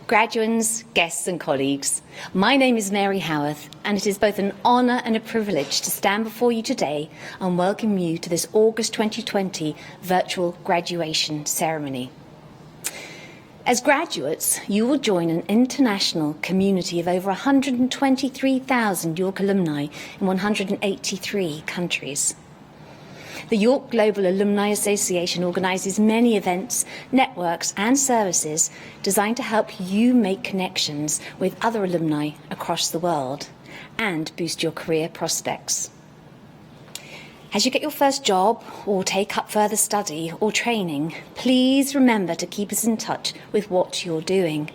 Graduands, guests and colleagues, my name is Mary Haworth, and it is both an honour and a privilege to stand before you today and welcome you to this August 2020 virtual graduation ceremony. As graduates, you will join an international community of over 123,000 York alumni in 183 countries. The York Global Alumni Association organises many events, networks and services designed to help you make connections with other alumni across the world and boost your career prospects. As you get your first job or take up further study or training, please remember to keep us in touch with what you're doing.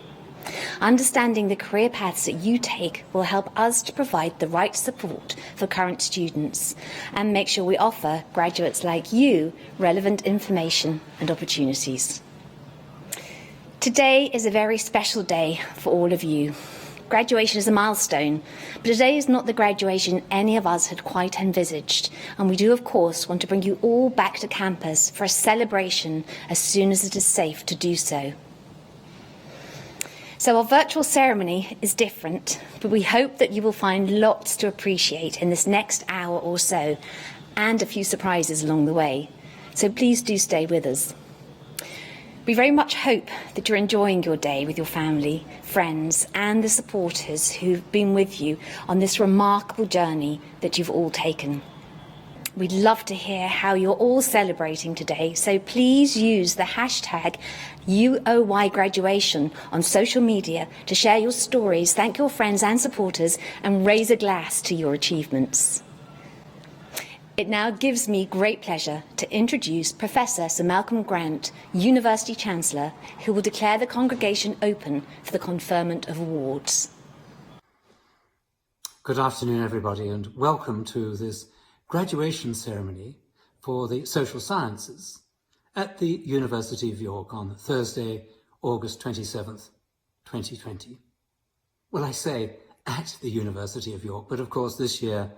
Understanding the career paths that you take will help us to provide the right support for current students and make sure we offer graduates like you relevant information and opportunities. Today is a very special day for all of you. Graduation is a milestone, but today is not the graduation any of us had quite envisaged, and we do of course want to bring you all back to campus for a celebration as soon as it is safe to do so. So our virtual ceremony is different, but we hope that you will find lots to appreciate in this next hour or so, and a few surprises along the way. So please do stay with us. We very much hope that you're enjoying your day with your family, friends, and the supporters who've been with you on this remarkable journey that you've all taken. We'd love to hear how you're all celebrating today, so please use the hashtag #UOYGraduation on social media to share your stories, thank your friends and supporters, and raise a glass to your achievements. It now gives me great pleasure to introduce Professor Sir Malcolm Grant, University Chancellor, who will declare the congregation open for the conferment of awards. Good afternoon, everybody, and welcome to this graduation ceremony for the social sciences at the University of York on Thursday, August 27th, 2020. Well, I say at the University of York, but of course this year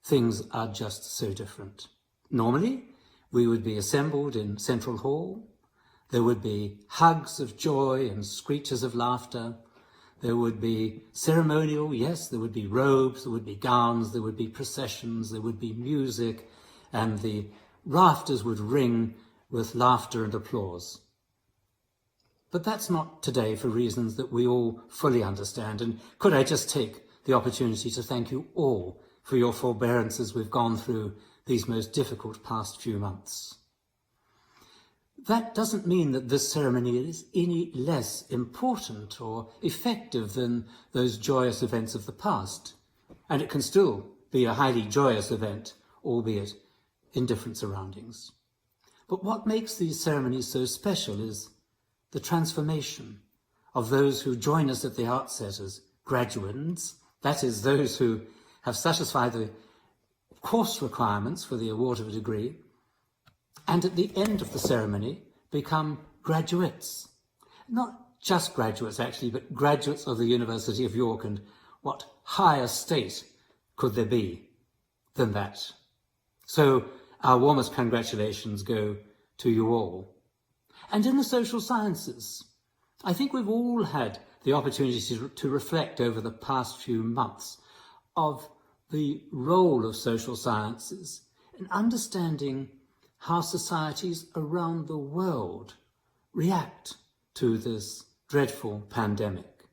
things are just so different. Normally, we would be assembled in Central Hall. There would be hugs of joy and screeches of laughter. There would be ceremonial, yes, there would be robes, there would be gowns, there would be processions, there would be music, and the rafters would ring with laughter and applause. But that's not today for reasons that we all fully understand, and could I just take the opportunity to thank you all for your forbearance as we've gone through these most difficult past few months. That doesn't mean that this ceremony is any less important or effective than those joyous events of the past, and it can still be a highly joyous event, albeit in different surroundings. But what makes these ceremonies so special is the transformation of those who join us at the outset as graduands, that is, those who have satisfied the course requirements for the award of a degree, and at the end of the ceremony become graduates. Not just graduates actually, but graduates of the University of York, and what higher state could there be than that? So our warmest congratulations go to you all. And in the social sciences, I think we've all had the opportunity to reflect over the past few months of the role of social sciences in understanding how societies around the world react to this dreadful pandemic,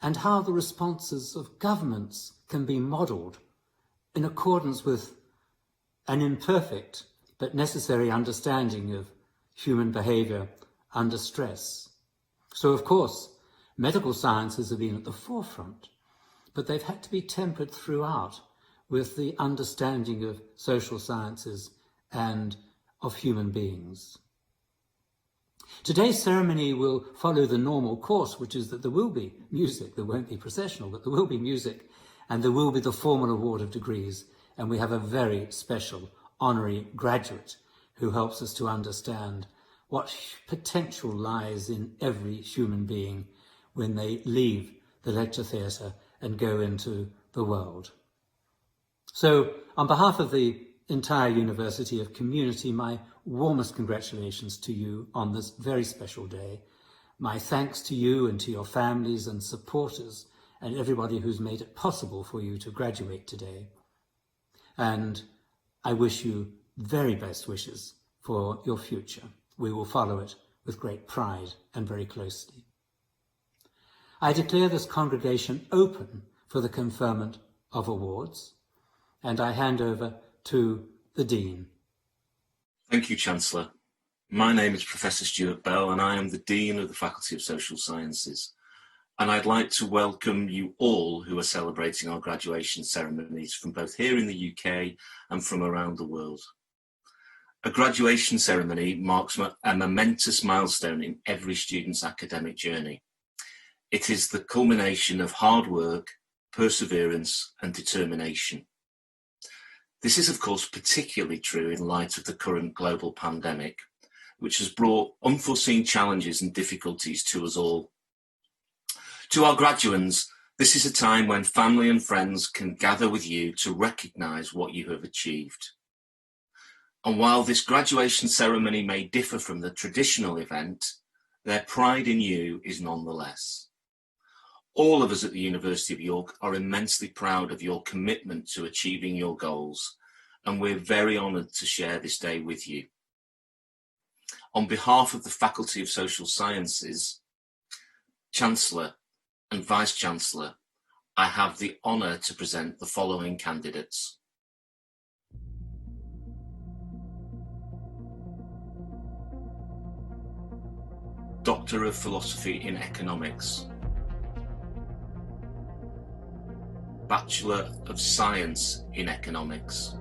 and how the responses of governments can be modelled in accordance with an imperfect but necessary understanding of human behaviour under stress. So, of course, medical sciences have been at the forefront, but they've had to be tempered throughout with the understanding of social sciences and of human beings. Today's ceremony will follow the normal course, which is that there will be music. There won't be processional, but there will be music, and there will be the formal award of degrees, and we have a very special honorary graduate who helps us to understand what potential lies in every human being when they leave the lecture theatre and go into the world. So, on behalf of the entire University of Community, my warmest congratulations to you on this very special day. My thanks to you and to your families and supporters and everybody who's made it possible for you to graduate today. And I wish you very best wishes for your future. We will follow it with great pride and very closely. I declare this congregation open for the conferment of awards, and I hand over to the Dean. Thank you, Chancellor. My name is Professor Stuart Bell, and I am the Dean of the Faculty of Social Sciences. And I'd like to welcome you all who are celebrating our graduation ceremonies from both here in the UK and from around the world. A graduation ceremony marks a momentous milestone in every student's academic journey. It is the culmination of hard work, perseverance, and determination. This is, of course, particularly true in light of the current global pandemic, which has brought unforeseen challenges and difficulties to us all. To our graduands, this is a time when family and friends can gather with you to recognise what you have achieved. And while this graduation ceremony may differ from the traditional event, their pride in you is nonetheless. All of us at the University of York are immensely proud of your commitment to achieving your goals, and we're very honoured to share this day with you. On behalf of the Faculty of Social Sciences, Chancellor and Vice-chancellor, I have the honour to present the following candidates. Doctor of Philosophy in Economics. Bachelor of Science in Economics.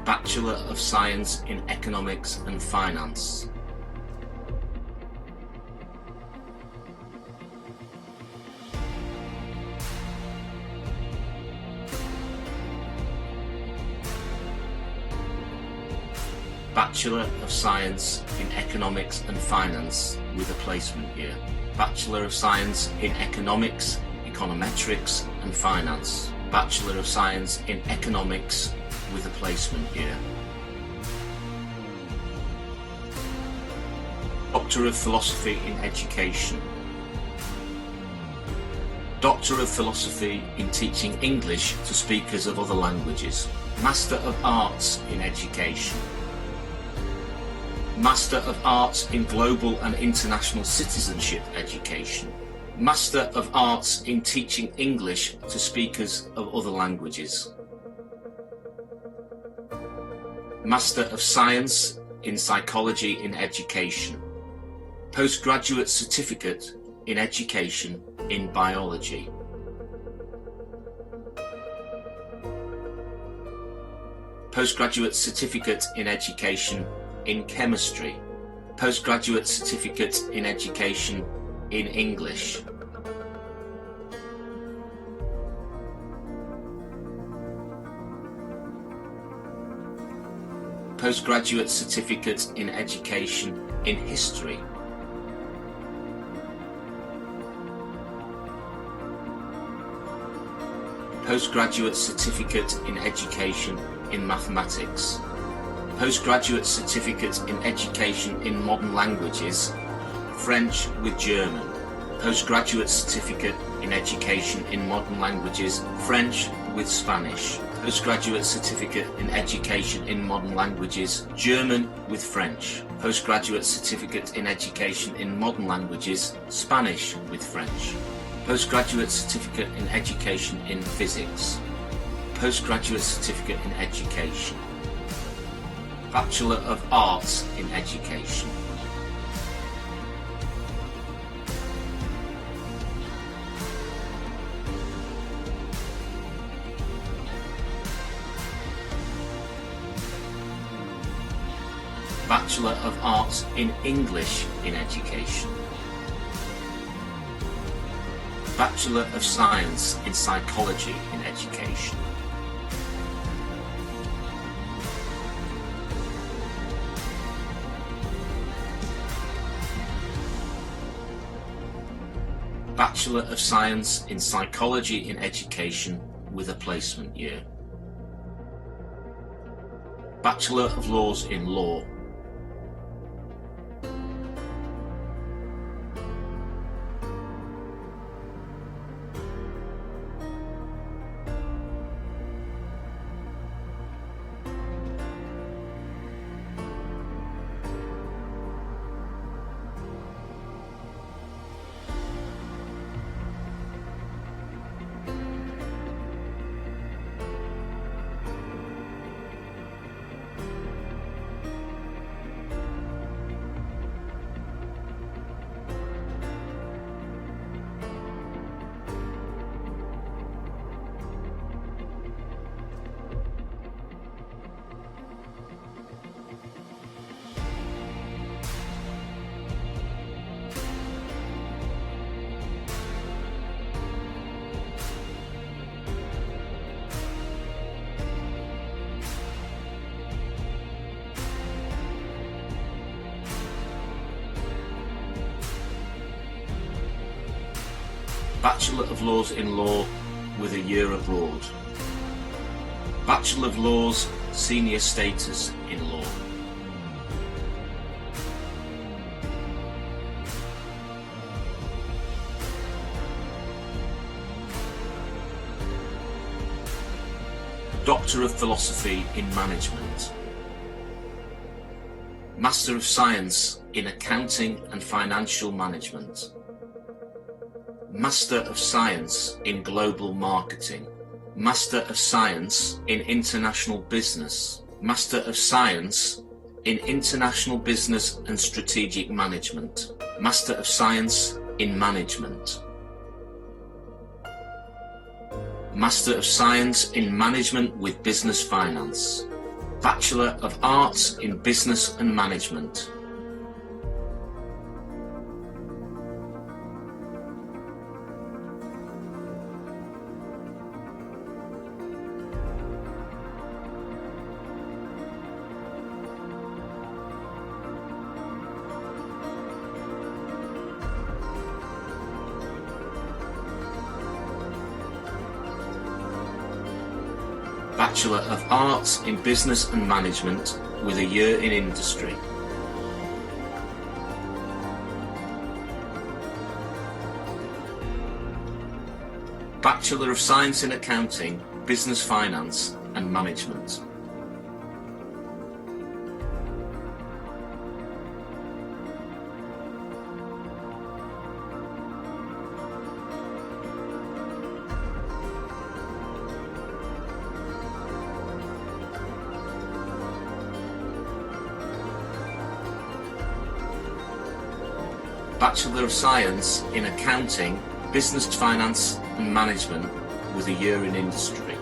Bachelor of Science in Economics and Finance. Bachelor of Science in Economics and Finance with a placement year. Bachelor of Science in Economics, Econometrics and Finance. Bachelor of Science in Economics with a placement year. Doctor of Philosophy in Education. Doctor of Philosophy in Teaching English to Speakers of Other Languages. Master of Arts in Education. Master of Arts in Global and International Citizenship Education. Master of Arts in Teaching English to Speakers of Other Languages. Master of Science in Psychology in Education. Postgraduate Certificate in Education in Biology. Postgraduate Certificate in Education in Chemistry. Postgraduate Certificate in Education in English. Postgraduate Certificate in Education in History. Postgraduate Certificate in Education in Mathematics. Postgraduate Certificate in Education in Modern Languages, French with German. Postgraduate Certificate in Education in Modern Languages, French with Spanish. Postgraduate Certificate in Education in Modern Languages, German with French. Postgraduate Certificate in Education in Modern Languages, Spanish with French. Postgraduate Certificate in Education in Physics. Postgraduate Certificate in Education. Bachelor of Arts in Education. Bachelor of Arts in English in Education, Bachelor of Science in Psychology in Education, Bachelor of Science in Psychology in Education with a placement year, Bachelor of Laws in Law, Bachelor of Laws in Law with a year abroad, Bachelor of Laws Senior Status in Law, Doctor of Philosophy in Management, Master of Science in Accounting and Financial Management, Master of Science in Global Marketing, Master of Science in International Business, Master of Science in International Business and Strategic Management, Master of Science in Management, Master of Science in Management with Business Finance, Bachelor of Arts in Business and Management, Bachelor of Arts in Business and Management with a year in industry, Bachelor of Science in Accounting, Business Finance and Management, Bachelor of Science in Accounting, Business Finance and Management with a year in industry,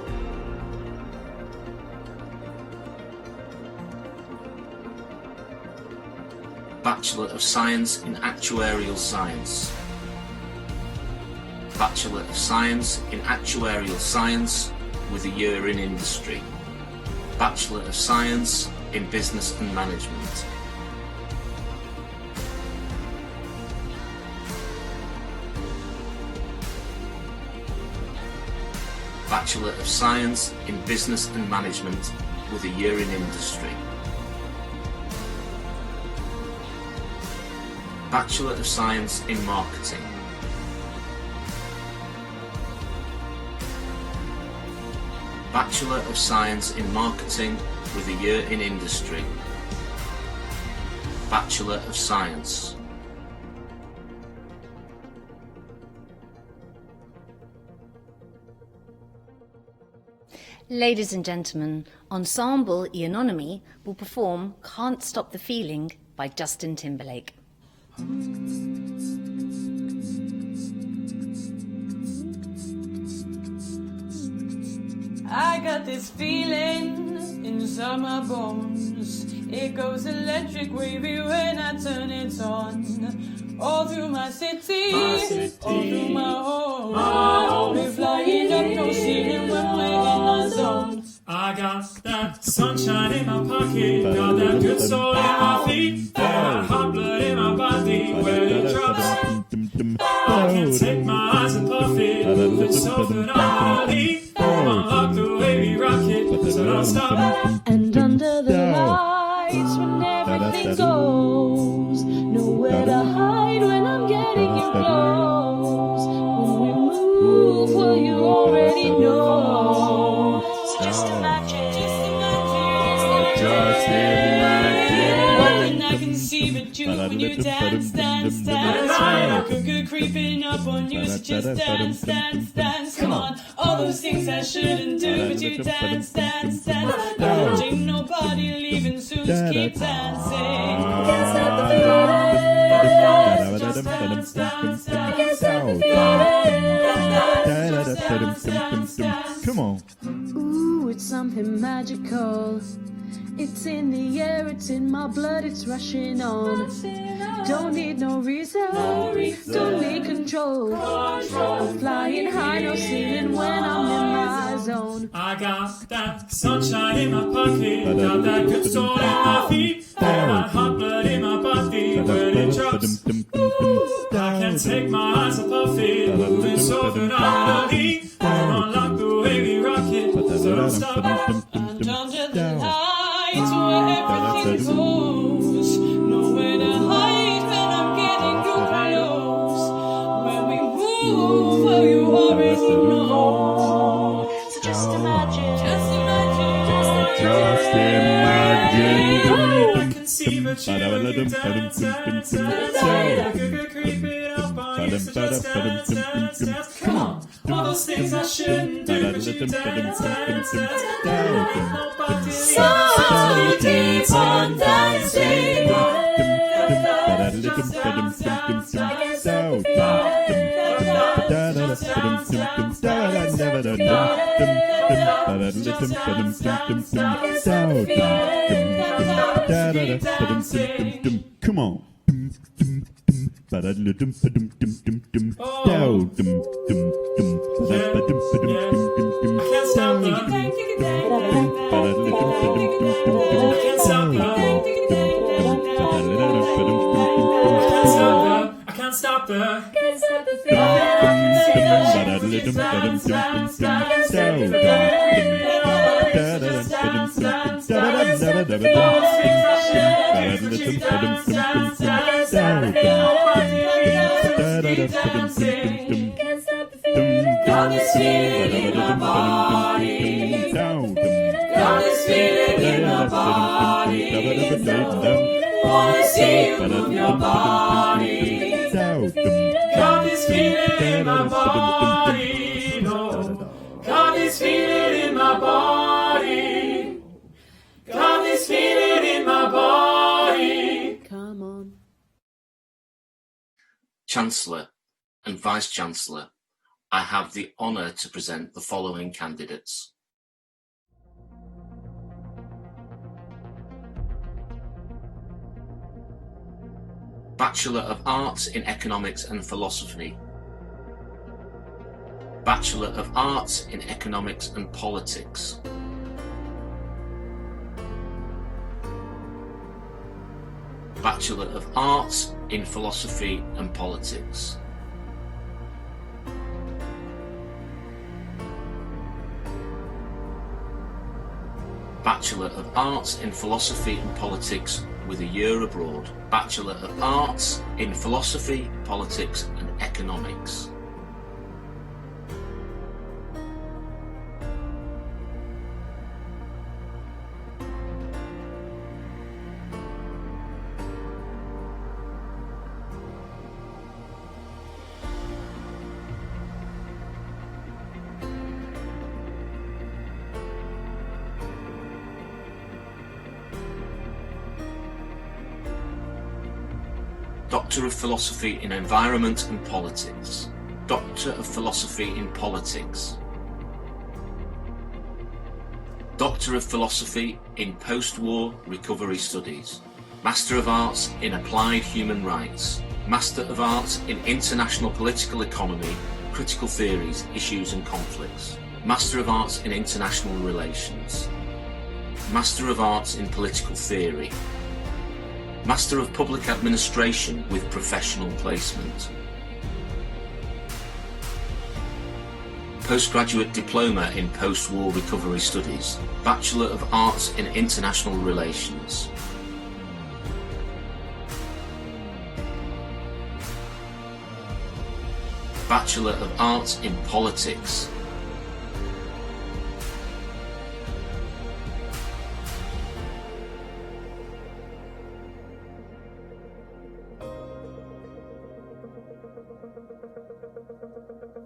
Bachelor of Science in Actuarial Science, Bachelor of Science in Actuarial Science with a year in industry, Bachelor of Science in Business and Management, Bachelor of Science in Business and Management with a year in industry, Bachelor of Science in Marketing, Bachelor of Science in Marketing with a year in industry, Bachelor of Science. Ladies and gentlemen, Ensemble Anonimi will perform Can't Stop the Feeling by Justin Timberlake. I got this feeling inside my bones. It goes electric wavy when I turn it on. All through my city, all through my home. We're flying up no ceiling when we're in our zone. I got that sunshine in my pocket, got that good soul in my feet, that hot blood in my body when it drops. I can't take my eyes and puff it, it's so phenomenally. Unlock the way we rock it, so don't stop. And under the lights when everything goes, nowhere to hide when I'm getting you close. When we move, well you already know. So just imagine, just imagine. I can see but you when you dance, dance, dance. Good creeping up on you, so just dance, dance, dance. Come on, all those things I shouldn't do, but you dance, dance, dance. Don't ain't nobody leaving soon, just keep dancing. Can't stop the feeling. Just dance, dance, dance. Can't stop the feeling. Come on. Ooh, it's something magical. It's in the air, it's in my blood, it's rushing on. Don't need no reason, don't need control. I'm flying high, no ceiling when I'm in my zone. I got that sunshine in my pocket, got that good soul in my feet, that hot blood in my body when it drops. I can't take my eyes off it, moving so phenomenally. Unlock the way we rock it, so don't stop. And under the lights where everything goes, nowhere to hide when I'm getting you close. When we move, well you already know. So just imagine, just imagine, just imagine. I can see but you dance, dance, dance. Good creeping up on you, so just dance, dance, dance. Come on, all those things I shouldn't do, but you dance, dance, dance. So keep on dancing. Come on. I can't stop the I can't stop the Got this feeling in my body. Got this feeling in my body. Wanna see you move your body. Got this feeling in my body. No. Got this feeling in my body. Got this feeling in my body. Come on. Chancellor and Vice-chancellor, I have the honour to present the following candidates. Bachelor of Arts in Economics and Philosophy. Bachelor of Arts in Economics and Politics. Bachelor of Arts in Philosophy and Politics. Bachelor of Arts in Philosophy and Politics with a year abroad. Bachelor of Arts in Philosophy, Politics and Economics. Doctor of Philosophy in Environment and Politics. Doctor of Philosophy in Politics. Doctor of Philosophy in Post-War Recovery Studies, Master of Arts in Applied Human Rights, Master of Arts in International Political Economy, Critical Theories, Issues and Conflicts, Master of Arts in International Relations, Master of Arts in Political Theory, Master of Public Administration with Professional Placement, Postgraduate Diploma in Post-War Recovery Studies, Bachelor of Arts in International Relations, Bachelor of Arts in Politics,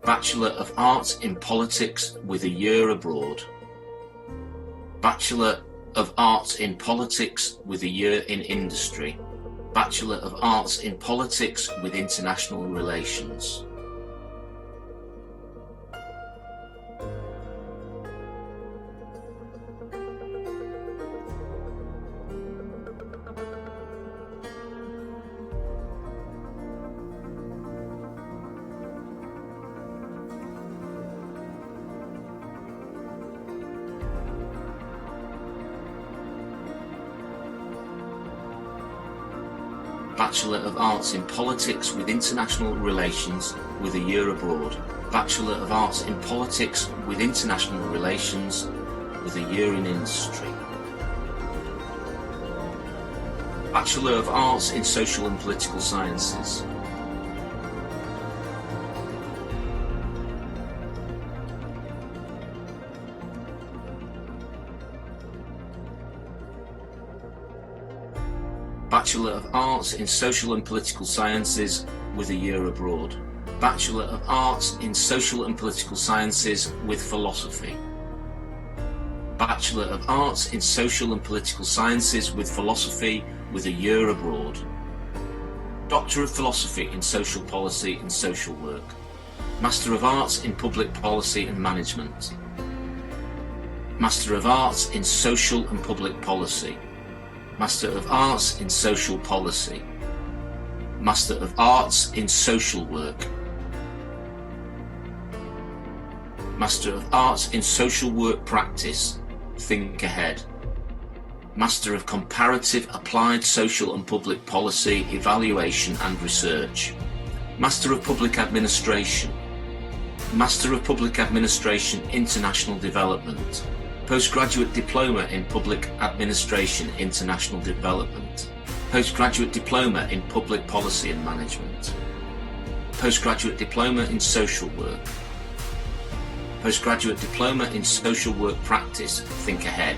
Bachelor of Arts in Politics with a year abroad, Bachelor of Arts in Politics with a year in Industry, Bachelor of Arts in Politics with International Relations. Bachelor of Arts in Politics with International Relations with a year abroad, Bachelor of Arts in Politics with International Relations with a year in Industry, Bachelor of Arts in Social and Political Sciences, Bachelor of Arts in Social and Political Sciences with a year abroad, Bachelor of Arts in Social and Political Sciences with Philosophy, Bachelor of Arts in Social and Political Sciences with Philosophy with a year abroad, Doctor of Philosophy in Social Policy and Social Work, Master of Arts in Public Policy and Management, Master of Arts in Social and Public Policy, Master of Arts in Social Policy, Master of Arts in Social Work, Master of Arts in Social Work Practice, Think Ahead, Master of Comparative Applied Social and Public Policy, Evaluation and Research, Master of Public Administration, Master of Public Administration International Development, Postgraduate Diploma in Public Administration International Development, Postgraduate Diploma in Public Policy and Management, Postgraduate Diploma in Social Work, Postgraduate Diploma in Social Work Practice, Think Ahead,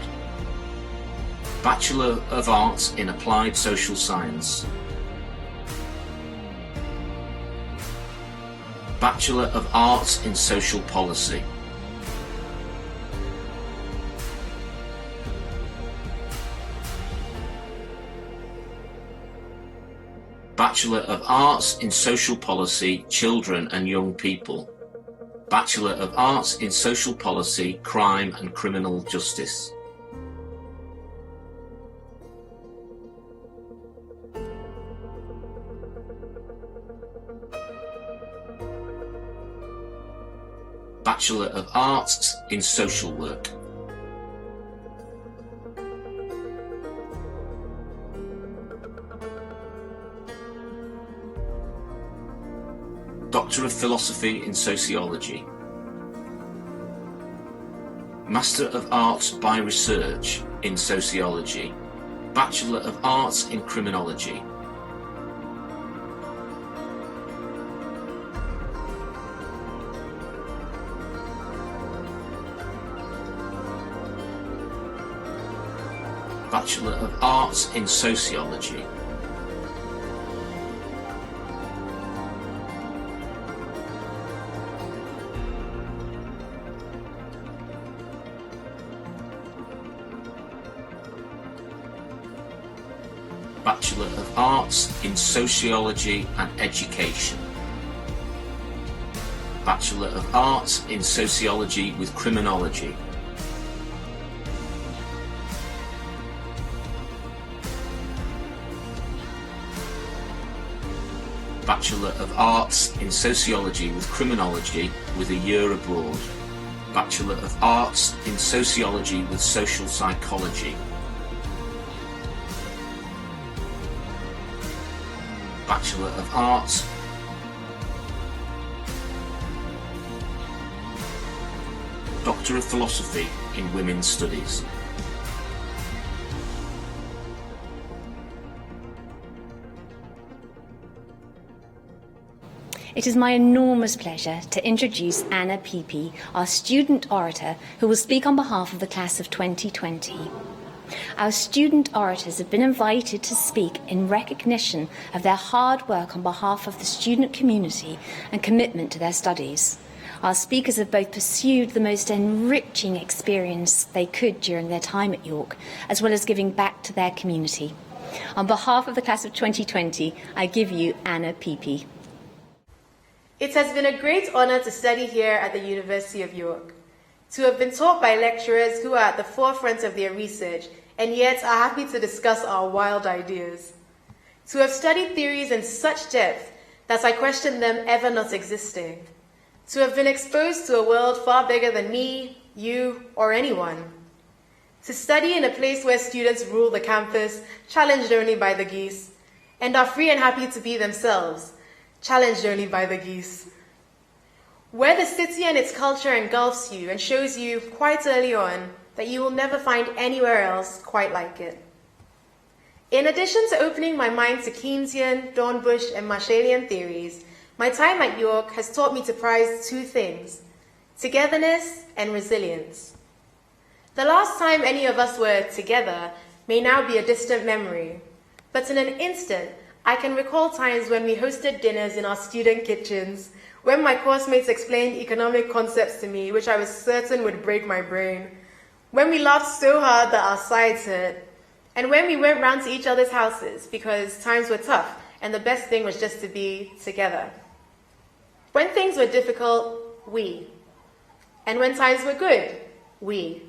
Bachelor of Arts in Applied Social Science, Bachelor of Arts in Social Policy, Bachelor of Arts in Social Policy, Children and Young People, Bachelor of Arts in Social Policy, Crime and Criminal Justice, Bachelor of Arts in Social Work, Doctor of Philosophy in Sociology, Master of Arts by Research in Sociology, Bachelor of Arts in Criminology, Bachelor of Arts in Sociology, Bachelor of Arts in Sociology and Education, Bachelor of Arts in Sociology with Criminology, Bachelor of Arts in Sociology with Criminology with a year abroad. Bachelor of Arts in Sociology with Social Psychology. Bachelor of Arts Doctor of Philosophy in Women's Studies. It is my enormous pleasure to introduce Kpikipi, our student orator, who will speak on behalf of the class of 2020. Our student orators have been invited to speak in recognition of their hard work on behalf of the student community and commitment to their studies. Our speakers have both pursued the most enriching experience they could during their time at York, as well as giving back to their community. On behalf of the class of 2020, I give you Kpikipi. It has been a great honour to study here at the University of York, to have been taught by lecturers who are at the forefront of their research and yet are happy to discuss our wild ideas, to have studied theories in such depth that I question them ever not existing, to have been exposed to a world far bigger than me, you, or anyone, to study in a place where students rule the campus, challenged only by the geese, and are free and happy to be themselves, challenged only by the geese. Where the city and its culture engulfs you and shows you quite early on that you will never find anywhere else quite like it. In addition to opening my mind to Keynesian, Dornbush, and Marshallian theories, my time at York has taught me to prize two things: togetherness and resilience. The last time any of us were together may now be a distant memory, but in an instant, I can recall times when we hosted dinners in our student kitchens, when my coursemates explained economic concepts to me, which I was certain would break my brain, when we laughed so hard that our sides hurt, and when we went round to each other's houses because times were tough and the best thing was just to be together. When things were difficult, we. And when times were good, we.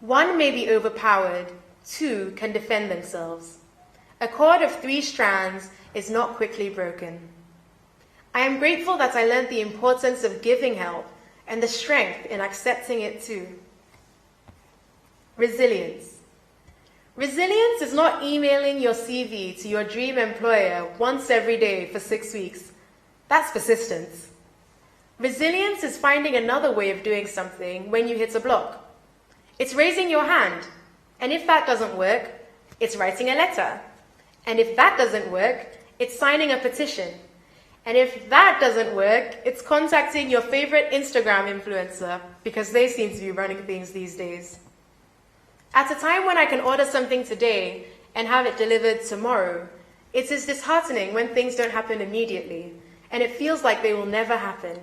One may be overpowered, two can defend themselves. A cord of 3 strands is not quickly broken. I am grateful that I learned the importance of giving help and the strength in accepting it too. Resilience. Resilience is not emailing your CV to your dream employer once every day for 6 weeks. That's persistence. Resilience is finding another way of doing something when you hit a block. It's raising your hand, and if that doesn't work, it's writing a letter. And if that doesn't work, it's signing a petition. And if that doesn't work, it's contacting your favorite Instagram influencer because they seem to be running things these days. At a time when I can order something today and have it delivered tomorrow, it is disheartening when things don't happen immediately, and it feels like they will never happen.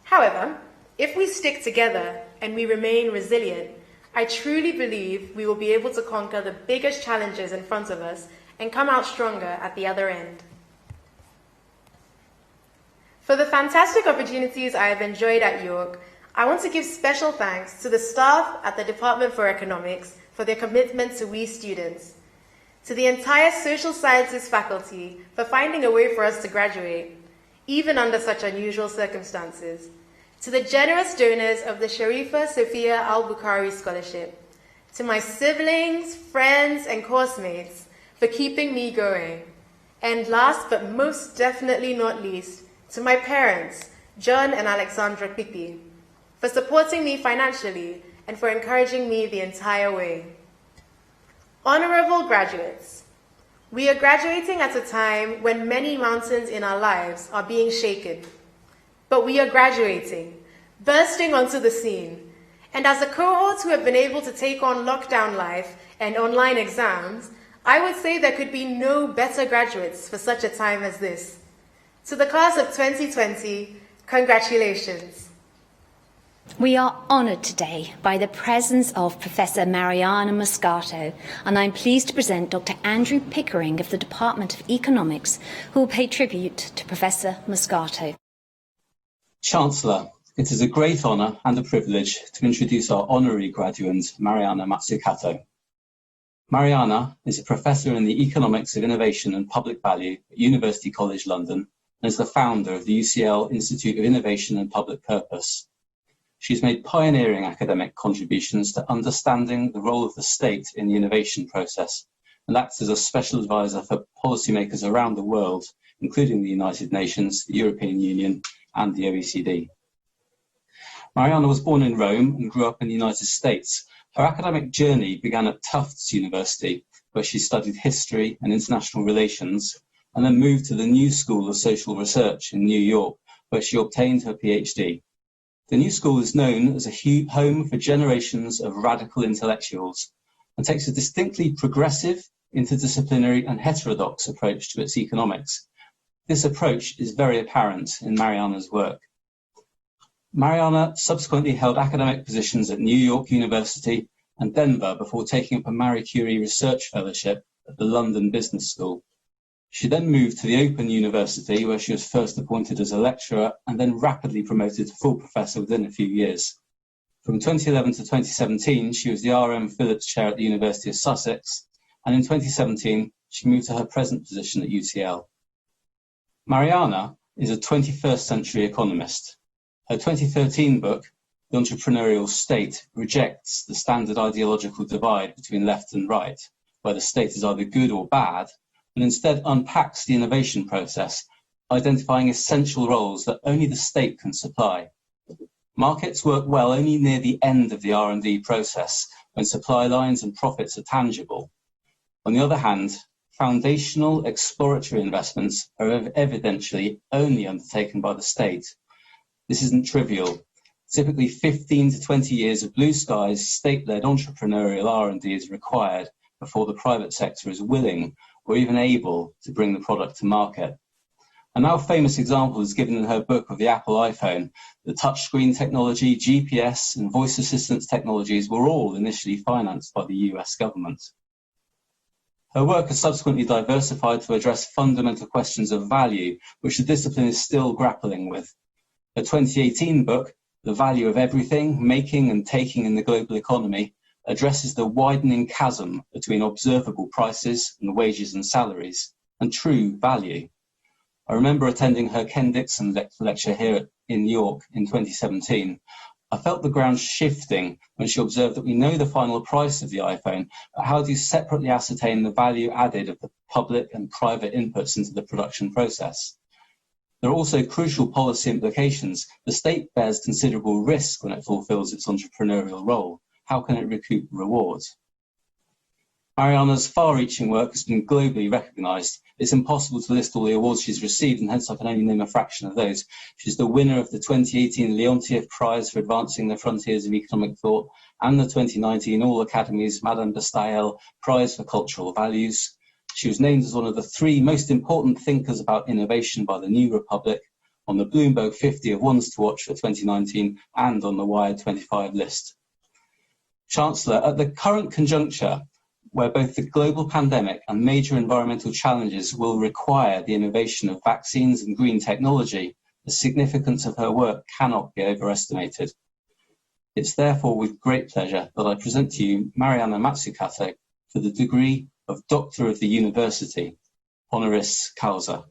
However, if we stick together and we remain resilient, I truly believe we will be able to conquer the biggest challenges in front of us and come out stronger at the other end. For the fantastic opportunities I have enjoyed at York, I want to give special thanks to the staff at the Department for Economics for their commitment to we students, to the entire Social Sciences faculty for finding a way for us to graduate, even under such unusual circumstances, to the generous donors of the Sharifa Sophia Al-Bukhari Scholarship, to my siblings, friends, and coursemates for keeping me going, and last but most definitely not least, to my parents, John and Alexandra Kpikipi, for supporting me financially and for encouraging me the entire way. Honorable graduates, we are graduating at a time when many mountains in our lives are being shaken, but we are graduating, bursting onto the scene, and as a cohort who have been able to take on lockdown life and online exams, I would say there could be no better graduates for such a time as this. To the class of 2020, congratulations. We are honoured today by the presence of Professor Mariana Moscato, and I'm pleased to present Dr. Andrew Pickering of the Department of Economics, who will pay tribute to Professor Moscato. Chancellor, it is a great honour and a privilege to introduce our honorary graduand, Mariana Mazzucato. Mariana is a professor in the economics of innovation and public value at University College London and is the founder of the UCL Institute of Innovation and Public Purpose. She's made pioneering academic contributions to understanding the role of the state in the innovation process and acts as a special advisor for policymakers around the world, including the United Nations, the European Union, and the OECD. Mariana was born in Rome and grew up in the United States. Her academic journey began at Tufts University, where she studied history and international relations, and then moved to the New School of Social Research in New York, where she obtained her PhD. The New School is known as a home for generations of radical intellectuals and takes a distinctly progressive, interdisciplinary and heterodox approach to its economics. This approach is very apparent in Mariana's work. Mariana subsequently held academic positions at New York University and Denver before taking up a Marie Curie Research Fellowship at the London Business School. She then moved to the Open University, where she was first appointed as a lecturer and then rapidly promoted to full professor within a few years. From 2011 to 2017, she was the R.M. Phillips Chair at the University of Sussex, and in 2017, she moved to her present position at UCL. Mariana is a 21st century economist. Her 2013 book, The Entrepreneurial State, rejects the standard ideological divide between left and right, where the state is either good or bad, and instead unpacks the innovation process, identifying essential roles that only the state can supply. Markets work well only near the end of the R&D process, when supply lines and profits are tangible. On the other hand, foundational exploratory investments are evidentially only undertaken by the state. This isn't trivial. Typically 15 to 20 years of blue skies, state-led entrepreneurial R&D is required before the private sector is willing or even able to bring the product to market. A now famous example is given in her book of the Apple iPhone. The touchscreen technology, GPS, and voice assistance technologies were all initially financed by the US government. Her work has subsequently diversified to address fundamental questions of value, which the discipline is still grappling with. Her 2018 book, The Value of Everything, Making and Taking in the Global Economy, addresses the widening chasm between observable prices and wages and salaries and true value. I remember attending her Ken Dixon lecture here in York in 2017. I felt the ground shifting when she observed that we know the final price of the iPhone, but how do you separately ascertain the value added of the public and private inputs into the production process? There are also crucial policy implications. The state bears considerable risk when it fulfills its entrepreneurial role. How can it recoup rewards? Mariana's far-reaching work has been globally recognised. It's impossible to list all the awards she's received, and hence I can only name a fraction of those. She's the winner of the 2018 Leontief Prize for Advancing the Frontiers of Economic Thought and the 2019 All Academies Madame de Staël Prize for Cultural Values. She was named as one of the 3 most important thinkers about innovation by the New Republic, on the Bloomberg 50 of Ones to Watch for 2019, and on the Wired 25 list. Chancellor, at the current conjuncture, where both the global pandemic and major environmental challenges will require the innovation of vaccines and green technology, the significance of her work cannot be overestimated. It's therefore with great pleasure that I present to you Mariana Mazzucato for the degree of Doctor of the University, honoris causa.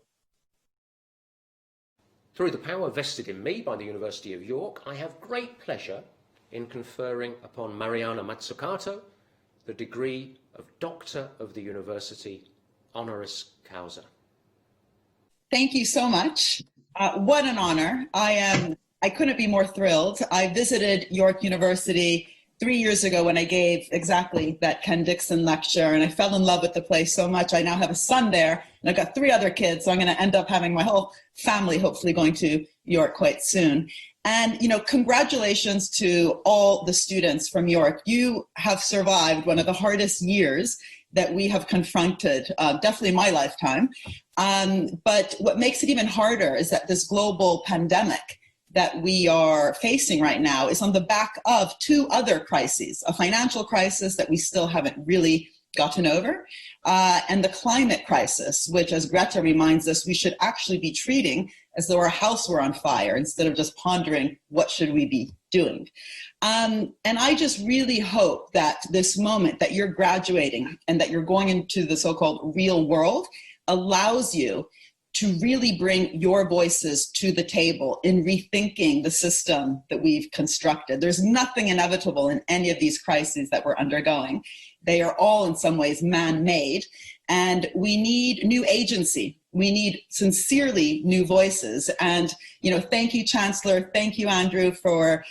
Through the power vested in me by the University of York, I have great pleasure in conferring upon Mariana Mazzucato the degree of Doctor of the University, honoris causa. Thank you so much. What an honor. I couldn't be more thrilled. I visited York University 3 years ago when I gave exactly that Ken Dixon lecture, and I fell in love with the place so much. I now have a son there, and I've got 3 other kids, so I'm going to end up having my whole family hopefully going to York quite soon. And, congratulations to all the students from York. You have survived one of the hardest years that we have confronted, definitely in my lifetime. But what makes it even harder is that this global pandemic that we are facing right now is on the back of 2 other crises, a financial crisis that we still haven't really gotten over, and the climate crisis, which, as Greta reminds us, we should actually be treating as though our house were on fire instead of just pondering what should we be doing. And I just really hope that this moment that you're graduating and that you're going into the so-called real world allows you to really bring your voices to the table in rethinking the system that we've constructed. There's nothing inevitable in any of these crises that we're undergoing. They are all in some ways man-made, and we need new agency. We need sincerely new voices. And, thank you, Chancellor. Thank you, Andrew, for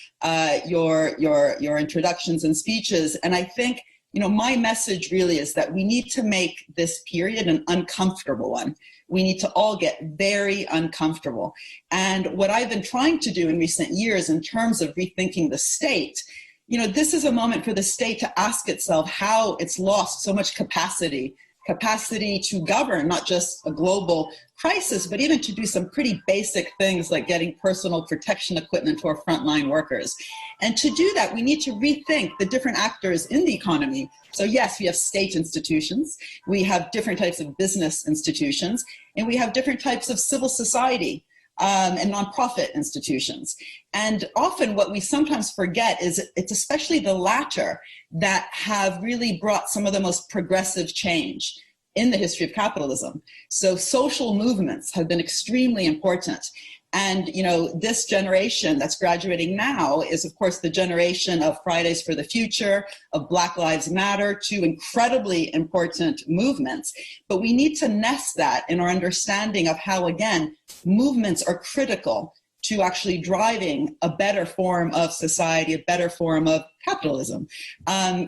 your introductions and speeches. And I think, my message really is that we need to make this period an uncomfortable one. We need to all get very uncomfortable. And what I've been trying to do in recent years in terms of rethinking the state, this is a moment for the state to ask itself how it's lost so much capacity to govern, not just a global crisis, but even to do some pretty basic things like getting personal protection equipment to our frontline workers. And to do that, we need to rethink the different actors in the economy. So yes, we have state institutions, we have different types of business institutions, and we have different types of civil society and nonprofit institutions. And often what we sometimes forget is it's especially the latter that have really brought some of the most progressive change in the history of capitalism. So social movements have been extremely important. And, this generation that's graduating now is, of course, the generation of Fridays for the Future, of Black Lives Matter, two incredibly important movements. But we need to nest that in our understanding of how, again, movements are critical to actually driving a better form of society, a better form of capitalism.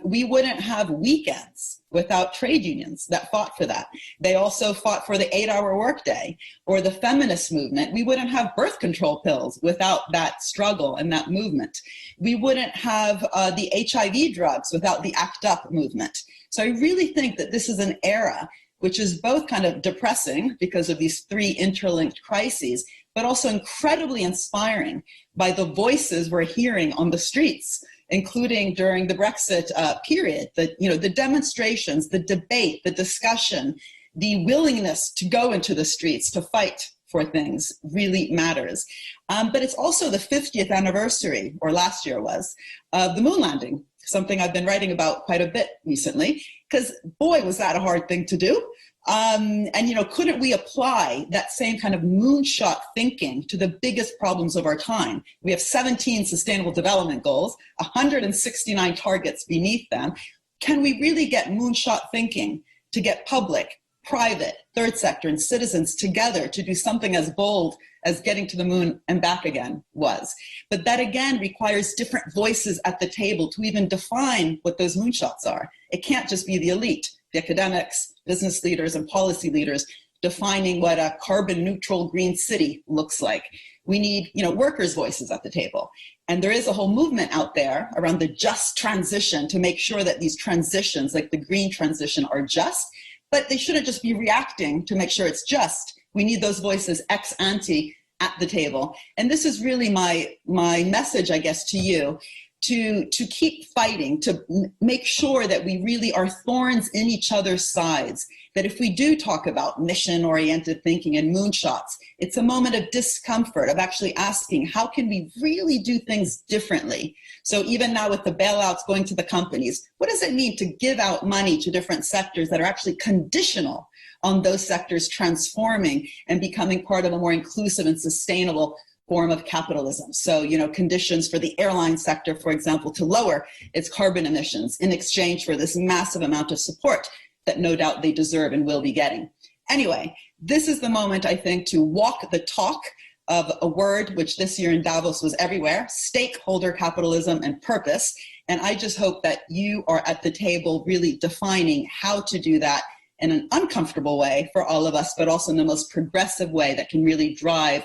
We wouldn't have weekends without trade unions that fought for that. They also fought for the 8-hour workday or the feminist movement. We wouldn't have birth control pills without that struggle and that movement. We wouldn't have the HIV drugs without the ACT UP movement. So I really think that this is an era which is both kind of depressing because of these three interlinked crises, but also incredibly inspiring by the voices we're hearing on the streets, including during the Brexit period. The demonstrations, the debate, the discussion, the willingness to go into the streets to fight for things really matters. But it's also the 50th anniversary, or last year was, of the moon landing, something I've been writing about quite a bit recently, because boy, was that a hard thing to do. And couldn't we apply that same kind of moonshot thinking to the biggest problems of our time? We have 17 sustainable development goals, 169 targets beneath them. Can we really get moonshot thinking to get public, private, third sector, and citizens together to do something as bold as getting to the moon and back again was? But that again requires different voices at the table to even define what those moonshots are. It can't just be the elite, the academics, business leaders, and policy leaders defining what a carbon neutral green city looks like. We need, workers' voices at the table. And there is a whole movement out there around the just transition to make sure that these transitions, like the green transition, are just, but they shouldn't just be reacting to make sure it's just. We need those voices ex ante at the table. And this is really my message, I guess, to you, to keep fighting, to make sure that we really are thorns in each other's sides, that if we do talk about mission-oriented thinking and moonshots, it's a moment of discomfort, of actually asking, how can we really do things differently? So even now with the bailouts going to the companies, what does it mean to give out money to different sectors that are actually conditional on those sectors transforming and becoming part of a more inclusive and sustainable form of capitalism? So, conditions for the airline sector, for example, to lower its carbon emissions in exchange for this massive amount of support that no doubt they deserve and will be getting. Anyway, this is the moment, I think, to walk the talk of a word which this year in Davos was everywhere: stakeholder capitalism and purpose. And I just hope that you are at the table really defining how to do that in an uncomfortable way for all of us, but also in the most progressive way that can really drive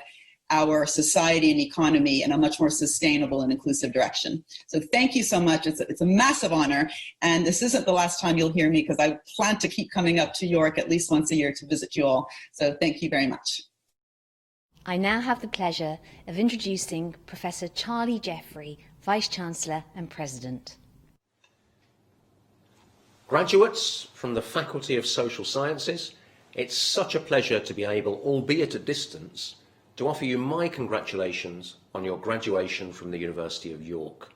our society and economy in a much more sustainable and inclusive direction. So thank you so much. It's a massive honor. And this isn't the last time you'll hear me, because I plan to keep coming up to York at least once a year to visit you all. So thank you very much. I now have the pleasure of introducing Professor Charlie Jeffrey, Vice-Chancellor and President. Graduates from the Faculty of Social Sciences, it's such a pleasure to be able, albeit at distance, to offer you my congratulations on your graduation from the University of York.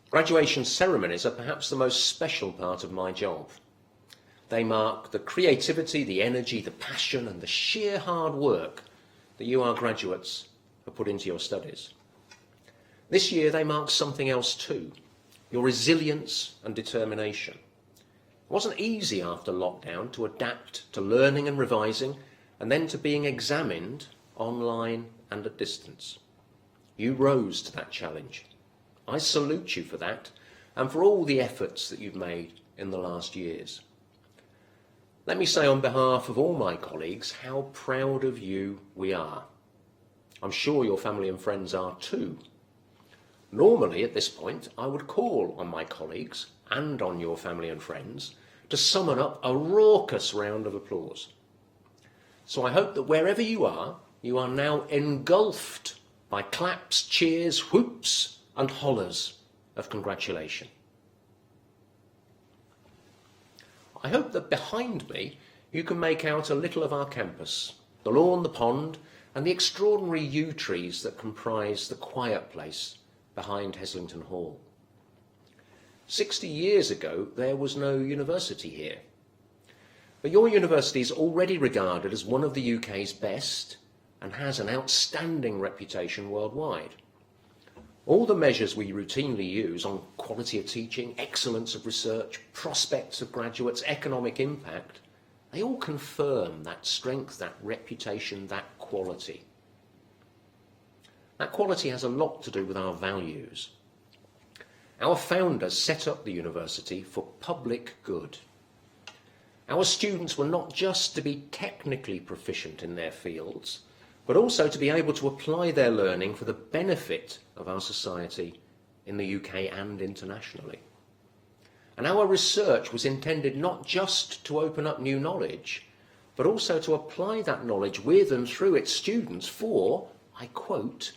Graduation ceremonies are perhaps the most special part of my job. They mark the creativity, the energy, the passion and the sheer hard work that you, our graduates, have put into your studies. This year they mark something else too, your resilience and determination. It wasn't easy after lockdown to adapt to learning and revising and then to being examined online and at distance. You rose to that challenge. I salute you for that and for all the efforts that you've made in the last years. Let me say on behalf of all my colleagues how proud of you we are. I'm sure your family and friends are too. Normally at this point I would call on my colleagues and on your family and friends to summon up a raucous round of applause. So I hope that wherever you are now engulfed by claps, cheers, whoops and hollers of congratulation. I hope that behind me you can make out a little of our campus, the lawn, the pond, and the extraordinary yew trees that comprise the quiet place behind Heslington Hall. 60 years ago, there was no university here. But your university is already regarded as one of the UK's best and has an outstanding reputation worldwide. All the measures we routinely use on quality of teaching, excellence of research, prospects of graduates, economic impact, they all confirm that strength, that reputation, that quality. That quality has a lot to do with our values. Our founders set up the university for public good. Our students were not just to be technically proficient in their fields, but also to be able to apply their learning for the benefit of our society in the UK and internationally. And our research was intended not just to open up new knowledge, but also to apply that knowledge with and through its students for, I quote,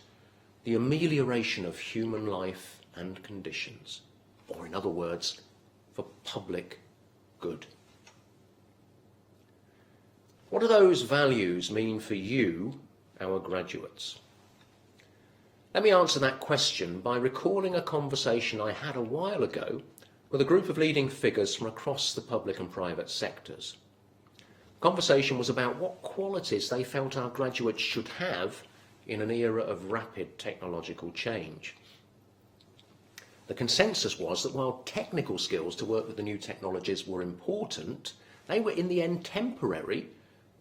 the amelioration of human life and conditions, or in other words, for public good. What do those values mean for you, our graduates? Let me answer that question by recalling a conversation I had a while ago with a group of leading figures from across the public and private sectors. The conversation was about what qualities they felt our graduates should have in an era of rapid technological change. The consensus was that while technical skills to work with the new technologies were important, they were in the end temporary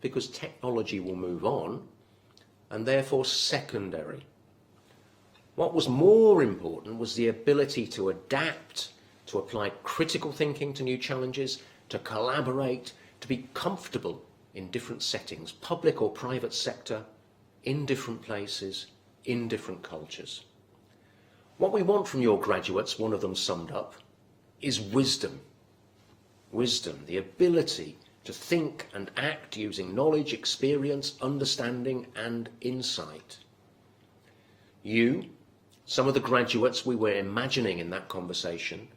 because technology will move on, and therefore secondary. What was more important was the ability to adapt, to apply critical thinking to new challenges, to collaborate, to be comfortable in different settings, public or private sector, in different places, in different cultures. What we want from your graduates, one of them summed up, is wisdom. Wisdom, the ability to think and act using knowledge, experience, understanding and insight. You, some of the graduates we were imagining in that conversation,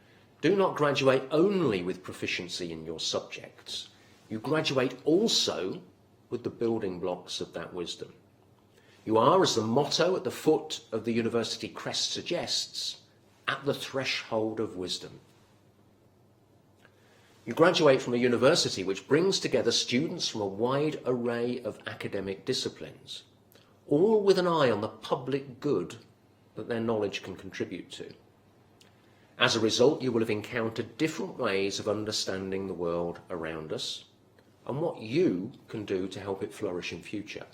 do not graduate only with proficiency in your subjects. You graduate also with the building blocks of that wisdom. You are, as the motto at the foot of the university crest suggests, at the threshold of wisdom. You graduate from a university which brings together students from a wide array of academic disciplines, all with an eye on the public good that their knowledge can contribute to. As a result, you will have encountered different ways of understanding the world around us and what you can do to help it flourish in future.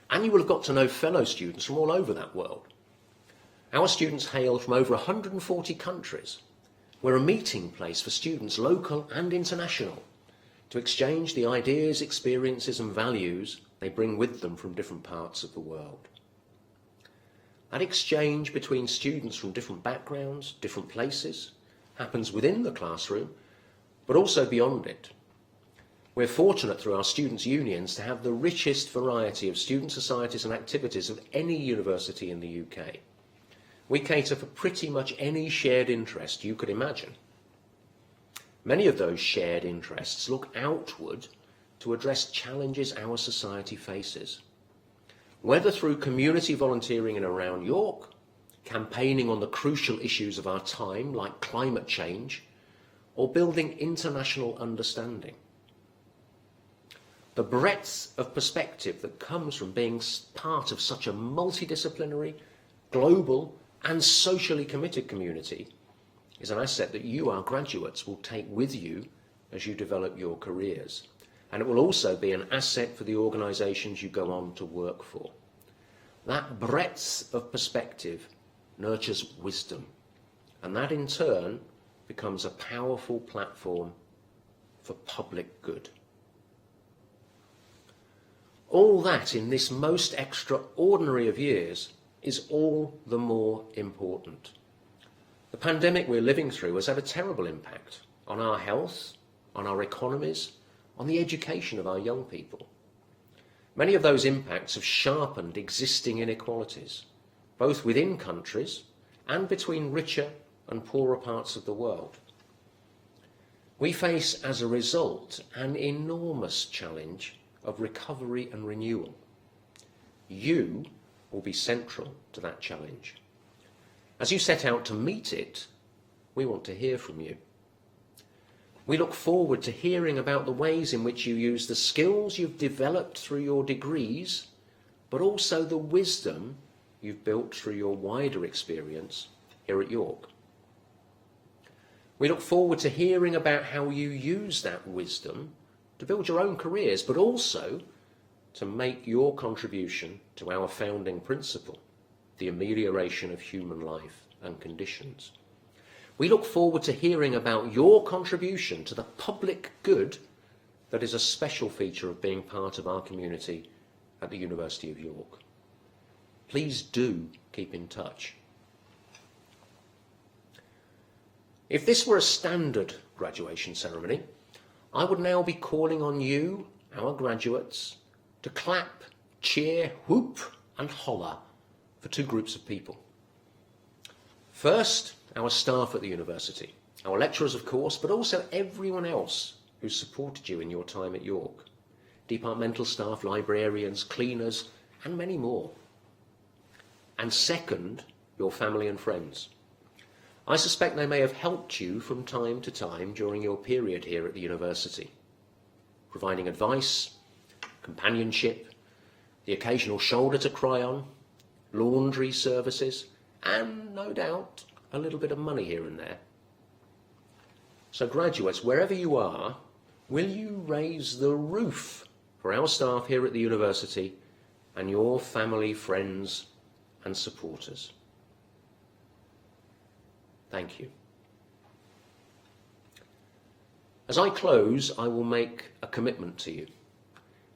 And you will have got to know fellow students from all over that world. Our students hail from over 140 countries. We're a meeting place for students, local and international, to exchange the ideas, experiences and values they bring with them from different parts of the world. That exchange between students from different backgrounds, different places, happens within the classroom, but also beyond it. We're fortunate through our students' unions to have the richest variety of student societies and activities of any university in the UK. We cater for pretty much any shared interest you could imagine. Many of those shared interests look outward to address challenges our society faces. Whether through community volunteering in and around York, campaigning on the crucial issues of our time like climate change, or building international understanding. The breadth of perspective that comes from being part of such a multidisciplinary, global and socially committed community is an asset that you, our graduates, will take with you as you develop your careers. And it will also be an asset for the organisations you go on to work for. That breadth of perspective nurtures wisdom, and that in turn becomes a powerful platform for public good. All that in this most extraordinary of years is all the more important. The pandemic we're living through has had a terrible impact on our health, on our economies, on the education of our young people. Many of those impacts have sharpened existing inequalities, both within countries and between richer and poorer parts of the world. We face, as a result, an enormous challenge of recovery and renewal. You will be central to that challenge. As you set out to meet it, we want to hear from you. We look forward to hearing about the ways in which you use the skills you've developed through your degrees, but also the wisdom you've built through your wider experience here at York. We look forward to hearing about how you use that wisdom to build your own careers, but also to make your contribution to our founding principle, the amelioration of human life and conditions. We look forward to hearing about your contribution to the public good that is a special feature of being part of our community at the University of York. Please do keep in touch. If this were a standard graduation ceremony, I would now be calling on you, our graduates, to clap, cheer, whoop and holler for two groups of people. First, our staff at the university, our lecturers of course, but also everyone else who supported you in your time at York. Departmental staff, librarians, cleaners and many more. And second, your family and friends. I suspect they may have helped you from time to time during your period here at the university, providing advice, companionship, the occasional shoulder to cry on, laundry services, and no doubt a little bit of money here and there. So graduates, wherever you are, will you raise the roof for our staff here at the university and your family, friends and supporters? Thank you. As I close, I will make a commitment to you.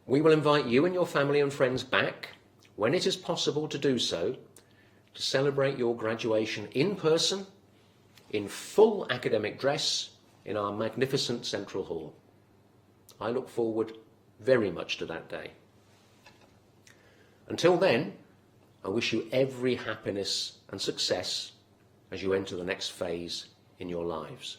We will invite you and your family and friends back, when it is possible to do so, to celebrate your graduation in person, in full academic dress, in our magnificent Central Hall. I look forward very much to that day. Until then, I wish you every happiness and success as you enter the next phase in your lives.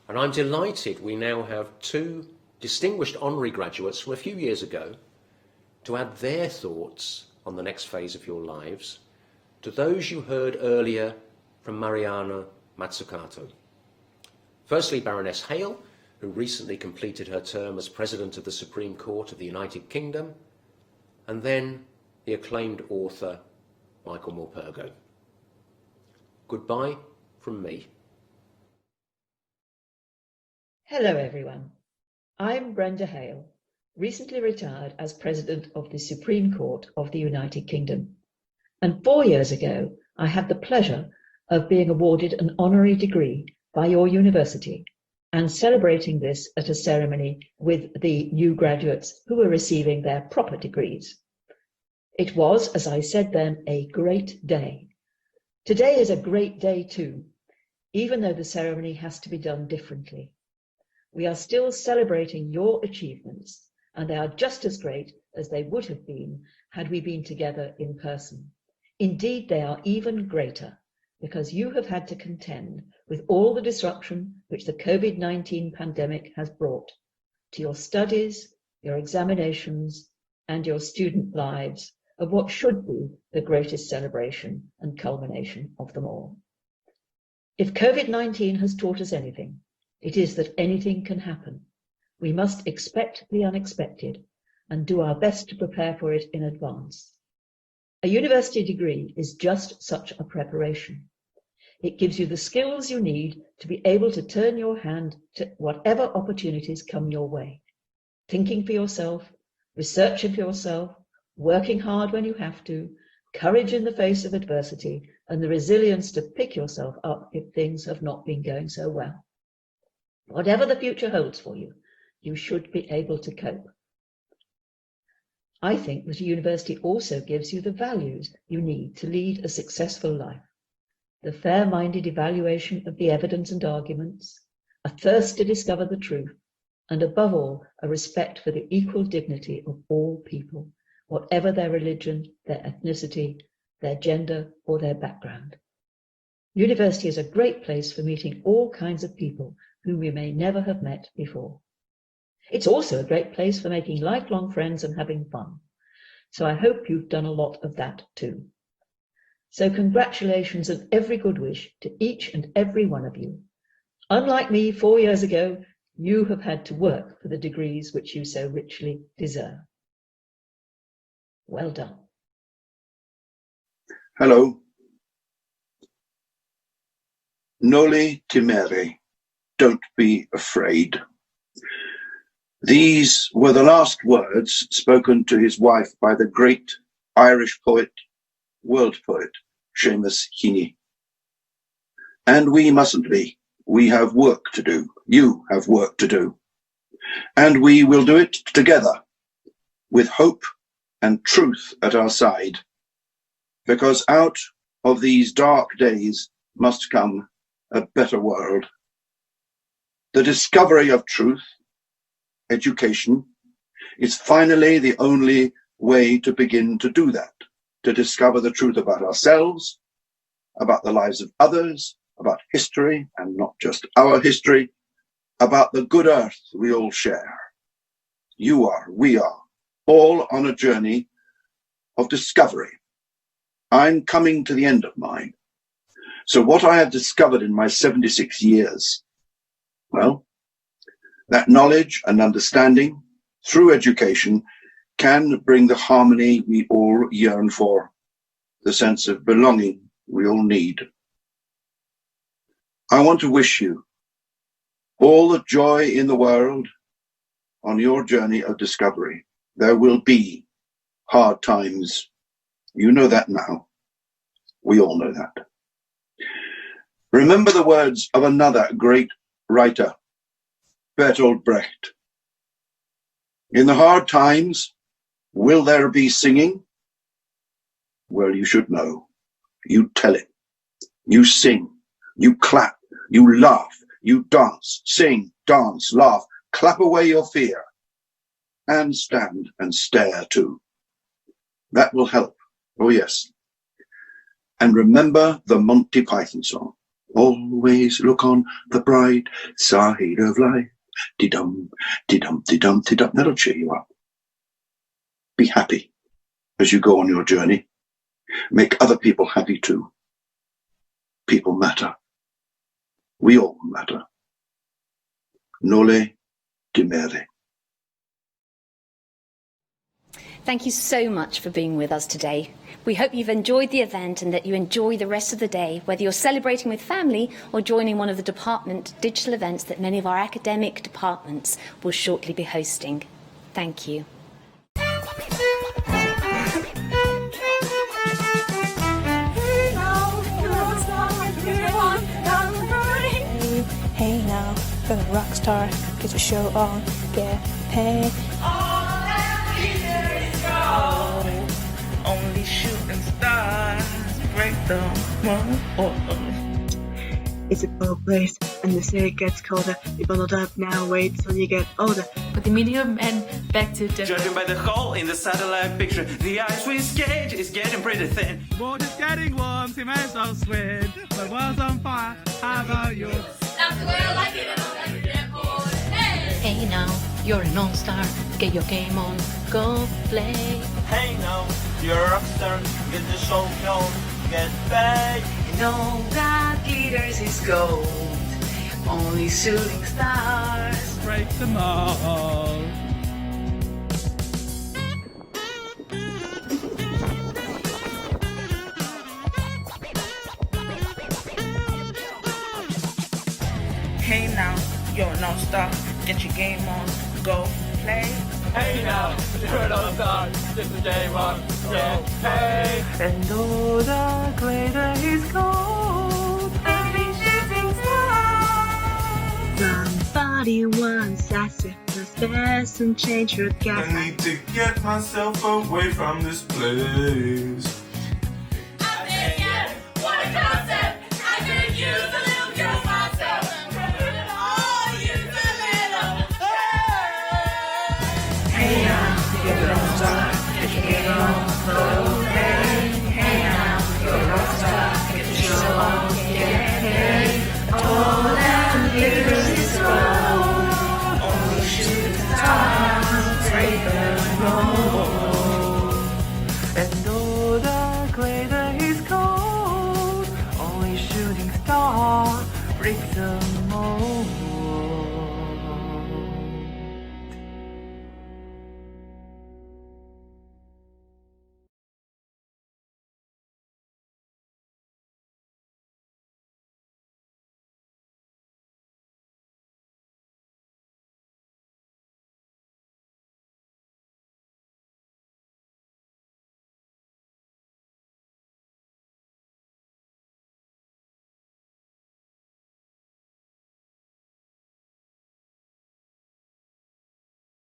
And I'm delighted we now have two distinguished honorary graduates from a few years ago to add their thoughts on the next phase of your lives to those you heard earlier from Mariana Mazzucato. Firstly, Baroness Hale, who recently completed her term as President of the Supreme Court of the United Kingdom, and then the acclaimed author, Michael Morpurgo. Goodbye from me. Hello everyone. I'm Brenda Hale, recently retired as President of the Supreme Court of the United Kingdom. And 4 years ago, I had the pleasure of being awarded an honorary degree by your university and celebrating this at a ceremony with the new graduates who were receiving their proper degrees. It was, as I said then, a great day. Today is a great day too, even though the ceremony has to be done differently. We are still celebrating your achievements, and they are just as great as they would have been had we been together in person. Indeed, they are even greater because you have had to contend with all the disruption which the COVID-19 pandemic has brought to your studies, your examinations, and your student lives of what should be the greatest celebration and culmination of them all. If COVID-19 has taught us anything, it is that anything can happen. We must expect the unexpected and do our best to prepare for it in advance. A university degree is just such a preparation. It gives you the skills you need to be able to turn your hand to whatever opportunities come your way. Thinking for yourself, researching for yourself, working hard when you have to, courage in the face of adversity, and the resilience to pick yourself up if things have not been going so well. Whatever the future holds for you, you should be able to cope. I think that a university also gives you the values you need to lead a successful life. The fair-minded evaluation of the evidence and arguments, a thirst to discover the truth, and above all, a respect for the equal dignity of all people, whatever their religion, their ethnicity, their gender, or their background. University is a great place for meeting all kinds of people whom you may never have met before. It's also a great place for making lifelong friends and having fun. So I hope you've done a lot of that too. So congratulations and every good wish to each and every one of you. Unlike me 4 years ago, you have had to work for the degrees which you so richly deserve. Well done. Hello. Noli timere. Don't be afraid. These were the last words spoken to his wife by the great Irish poet, world poet, Seamus Heaney. And we mustn't be. We have work to do. You have work to do. And we will do it together, with hope and truth at our side, because out of these dark days must come a better world. The discovery of truth, education, is finally the only way to begin to do that, to discover the truth about ourselves, about the lives of others, about history, and not just our history, about the good earth we all share. You are, we are, all on a journey of discovery. I'm coming to the end of mine. So what I have discovered in my 76 years, well, that knowledge and understanding through education can bring the harmony we all yearn for, the sense of belonging we all need. I want to wish you all the joy in the world on your journey of discovery. There will be hard times. You know that now. We all know that. Remember the words of another great writer, Bertolt Brecht. In the hard times, will there be singing? Well, you should know. You tell it. You sing. You clap. You laugh. You dance. Sing, dance, laugh. Clap away your fear. And stand and stare too. That will help. Oh, yes. And remember the Monty Python song. Always look on the bright side of life. Dee-dum, dee-dum, dee-dum, dee-dum. That'll cheer you up. Be happy as you go on your journey. Make other people happy too. People matter. We all matter. Noli timere. Thank you so much for being with us today. We hope you've enjoyed the event and that you enjoy the rest of the day, whether you're celebrating with family or joining one of the department digital events that many of our academic departments will shortly be hosting. Thank you. Hey now, you're a rock star, get your show on, get paid. Only shooting stars break the mold. It's a cold place, and they say it gets colder. You bundled up now, wait till you get older. Put the medium and back to the... Judging by the hole in the satellite picture, the ice we skate is getting pretty thin. The water's getting warm, so you may as well swim. The world's on fire, how about you? That's the way I like it, and I'm gonna get bored. Hey now, you're an all-star. Get your game on, go play. Hey now, you're a rock star. Get the show on, get paid. You know that glitters is gold. Only shooting stars break them all. Hey now, you're an all-star. Get your game on, go play. Hey now, you're an all-star. Get the game on, get paid. And though the glitter is gold, only shooting stars. Somebody once asked if the best and change your gas. I need to get myself away from this place.